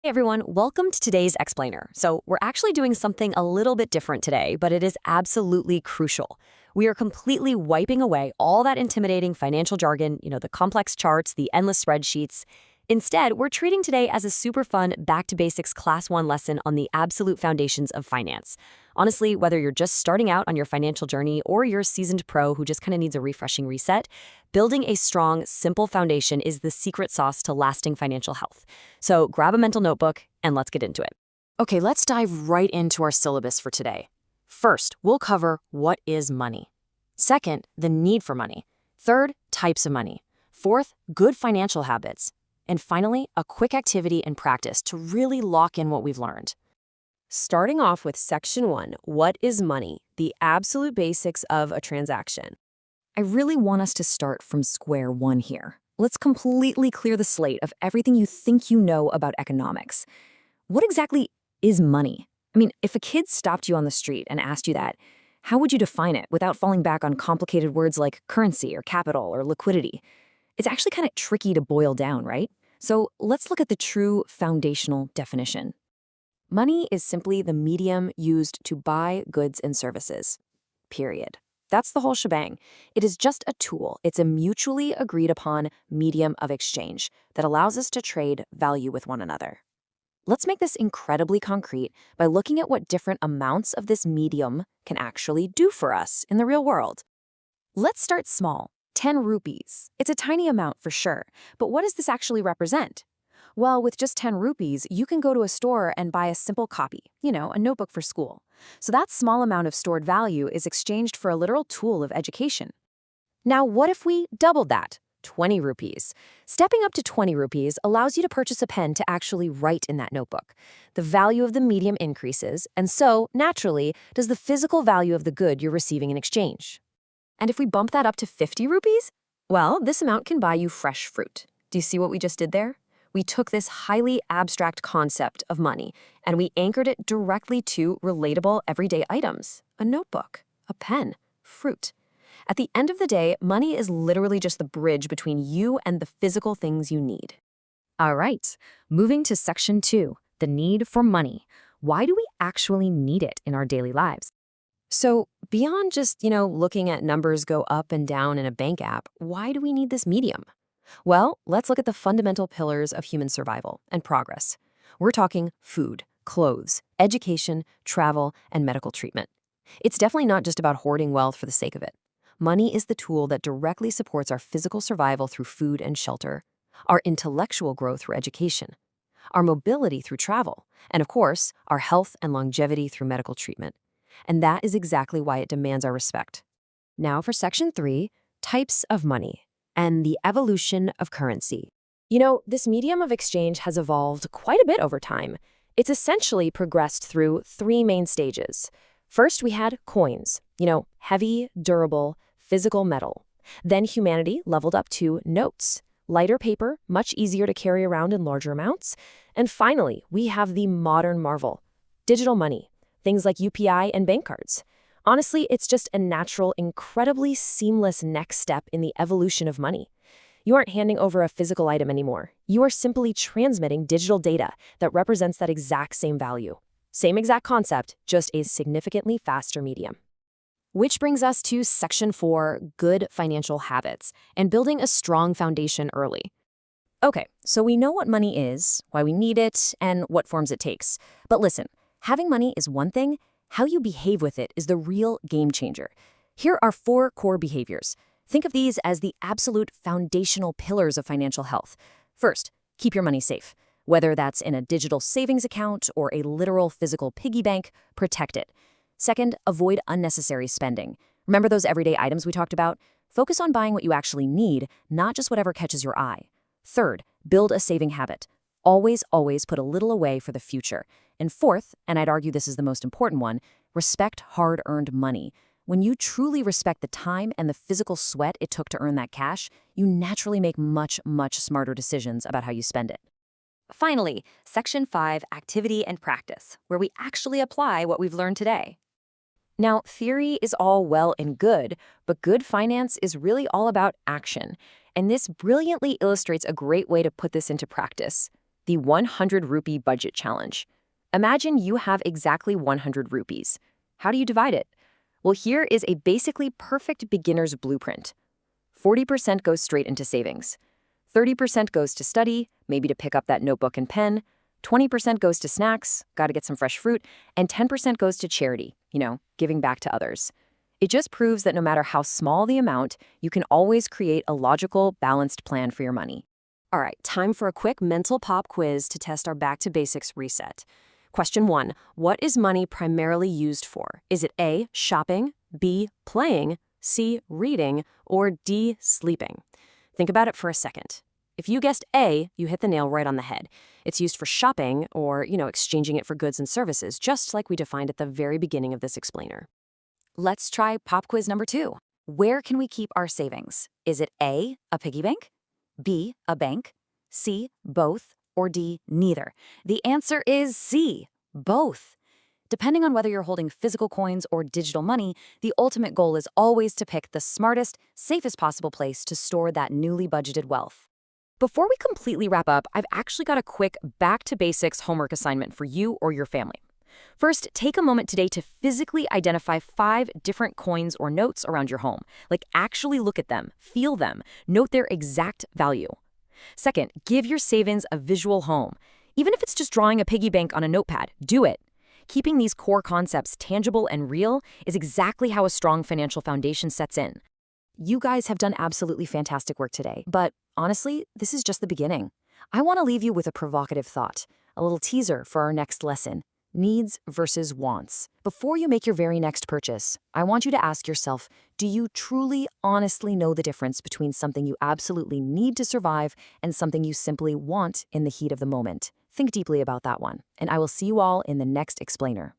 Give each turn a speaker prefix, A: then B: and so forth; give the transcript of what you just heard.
A: Hey everyone, welcome to today's explainer. So we're actually doing something a little bit different today, but it is absolutely crucial. We are completely wiping away all that intimidating financial jargon, the complex charts, the endless spreadsheets. Instead, we're treating today as a super fun back to basics class 1 lesson on the absolute foundations of finance. Honestly, whether you're just starting out on your financial journey or you're a seasoned pro who just kind of needs a refreshing reset, building a strong, simple foundation is the secret sauce to lasting financial health. So grab a mental notebook and let's get into it. Okay, let's dive right into our syllabus for today. First, we'll cover what is money. Second, the need for money. Third, types of money. Fourth, good financial habits. And finally, a quick activity and practice to really lock in what we've learned. Starting off with Section 1, what is money? The absolute basics of a transaction. I really want us to start from square one here. Let's completely clear the slate of everything you think you know about economics. What exactly is money? I mean, if a kid stopped you on the street and asked you that, how would you define it without falling back on complicated words like currency or capital or liquidity? It's actually kind of tricky to boil down, right? So let's look at the true foundational definition. Money is simply the medium used to buy goods and services. Period. That's the whole shebang. It is just a tool. It's a mutually agreed upon medium of exchange that allows us to trade value with one another. Let's make this incredibly concrete by looking at what different amounts of this medium can actually do for us in the real world. Let's start small. 10 rupees. It's a tiny amount for sure, but what does this actually represent? Well, with just 10 rupees, you can go to a store and buy a simple copy, a notebook for school. So that small amount of stored value is exchanged for a literal tool of education. Now, what if we doubled that? 20 rupees. Stepping up to 20 rupees allows you to purchase a pen to actually write in that notebook. The value of the medium increases, and so, naturally, does the physical value of the good you're receiving in exchange. And if we bump that up to 50 rupees? Well, this amount can buy you fresh fruit. Do you see what we just did there? We took this highly abstract concept of money and we anchored it directly to relatable everyday items: a notebook, a pen, fruit. At the end of the day, money is literally just the bridge between you and the physical things you need. All right, moving to Section 2, the need for money. Why do we actually need it in our daily lives? So beyond just, looking at numbers go up and down in a bank app, why do we need this medium? Well, let's look at the fundamental pillars of human survival and progress. We're talking food, clothes, education, travel, and medical treatment. It's definitely not just about hoarding wealth for the sake of it. Money is the tool that directly supports our physical survival through food and shelter, our intellectual growth through education, our mobility through travel, and of course, our health and longevity through medical treatment. And that is exactly why it demands our respect. Now for Section 3, types of money and the evolution of currency. This medium of exchange has evolved quite a bit over time. It's essentially progressed through 3 main stages. First, we had coins, heavy, durable, physical metal. Then humanity leveled up to notes, lighter paper, much easier to carry around in larger amounts. And finally, we have the modern marvel, digital money. Things like UPI and bank cards. Honestly, it's just a natural, incredibly seamless next step in the evolution of money. You aren't handing over a physical item anymore. You are simply transmitting digital data that represents that exact same value. Same exact concept, just a significantly faster medium. Which brings us to Section 4, good financial habits, and building a strong foundation early. Okay, so we know what money is, why we need it, and what forms it takes. But listen, having money is one thing. How you behave with it is the real game changer. Here are 4 core behaviors. Think of these as the absolute foundational pillars of financial health. First, keep your money safe. Whether that's in a digital savings account or a literal physical piggy bank, protect it. Second, avoid unnecessary spending. Remember those everyday items we talked about? Focus on buying what you actually need, not just whatever catches your eye. Third, build a saving habit. Always put a little away for the future. And fourth, and I'd argue this is the most important one, respect hard-earned money. When you truly respect the time and the physical sweat it took to earn that cash, you naturally make much smarter decisions about how you spend it. Finally, Section 5, activity and practice, where we actually apply what we've learned today. Now, theory is all well and good, but good finance is really all about action. And this brilliantly illustrates a great way to put this into practice. the 100 rupee budget challenge. Imagine you have exactly 100 rupees. How do you divide it? Well, here is a basically perfect beginner's blueprint. 40% goes straight into savings. 30% goes to study, maybe to pick up that notebook and pen. 20% goes to snacks, gotta get some fresh fruit. And 10% goes to charity, giving back to others. It just proves that no matter how small the amount, you can always create a logical, balanced plan for your money. All right, time for a quick mental pop quiz to test our back to basics reset. Question 1. What is money primarily used for? Is it A, shopping, B, playing, C, reading, or D, sleeping? Think about it for a second. If you guessed A, you hit the nail right on the head. It's used for shopping or, exchanging it for goods and services, just like we defined at the very beginning of this explainer. Let's try pop quiz number 2. Where can we keep our savings? Is it A, a piggy bank, B, a bank, C, both, or D, neither? The answer is C, both. Depending on whether you're holding physical coins or digital money, the ultimate goal is always to pick the smartest, safest possible place to store that newly budgeted wealth. Before we completely wrap up, I've actually got a quick back to basics homework assignment for you or your family. First, take a moment today to physically identify 5 different coins or notes around your home. Like, actually look at them, feel them, note their exact value. Second, give your savings a visual home. Even if it's just drawing a piggy bank on a notepad, do it. Keeping these core concepts tangible and real is exactly how a strong financial foundation sets in. You guys have done absolutely fantastic work today, but honestly, this is just the beginning. I want to leave you with a provocative thought, a little teaser for our next lesson. Needs versus wants. Before you make your very next purchase, I want you to ask yourself, do you truly, honestly know the difference between something you absolutely need to survive and something you simply want in the heat of the moment? Think deeply about that one, and I will see you all in the next explainer.